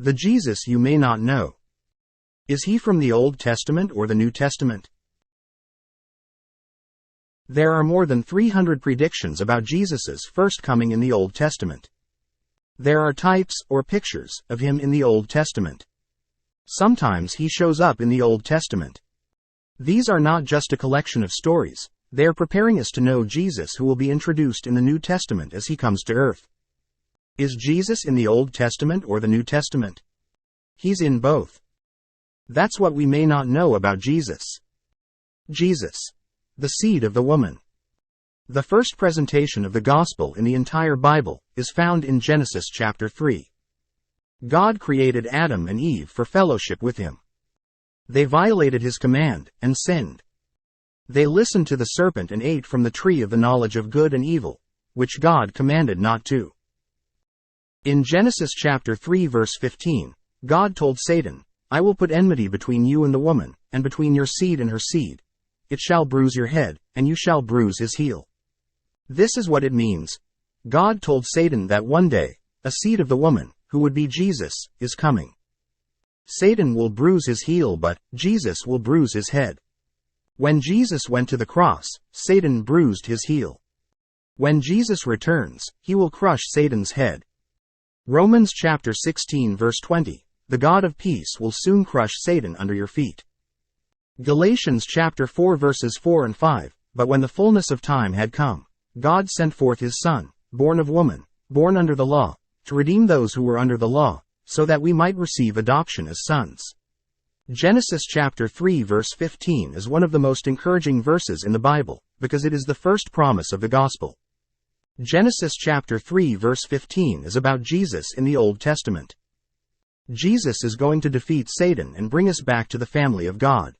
The Jesus you may not know. Is he from the Old Testament or the New Testament? There are more than 300 predictions about Jesus' first coming in the Old Testament. There are types, or pictures, of him in the Old Testament. Sometimes he shows up in the Old Testament. These are not just a collection of stories, they are preparing us to know Jesus who will be introduced in the New Testament as he comes to earth. Is Jesus in the Old Testament or the New Testament? He's in both. That's what we may not know about Jesus. Jesus, the seed of the woman. The first presentation of the gospel in the entire Bible is found in Genesis chapter 3. God created Adam and Eve for fellowship with him. They violated his command and sinned. They listened to the serpent and ate from the tree of the knowledge of good and evil, which God commanded not to. In Genesis chapter 3 verse 15, God told Satan, "I will put enmity between you and the woman, and between your seed and her seed. It shall bruise your head, and you shall bruise his heel." This is what it means. God told Satan that one day, a seed of the woman, who would be Jesus, is coming. Satan will bruise his heel, but Jesus will bruise his head. When Jesus went to the cross, Satan bruised his heel. When Jesus returns, he will crush Satan's head. Romans chapter 16 verse 20, "The God of peace will soon crush Satan under your feet." Galatians chapter 4 verses 4 and 5, "But when the fullness of time had come, God sent forth his Son, born of woman, born under the law, to redeem those who were under the law, so that we might receive adoption as sons." Genesis chapter 3 verse 15 is one of the most encouraging verses in the Bible, because it is the first promise of the gospel. Genesis chapter 3 verse 15 is about Jesus in the Old Testament. Jesus is going to defeat Satan and bring us back to the family of God.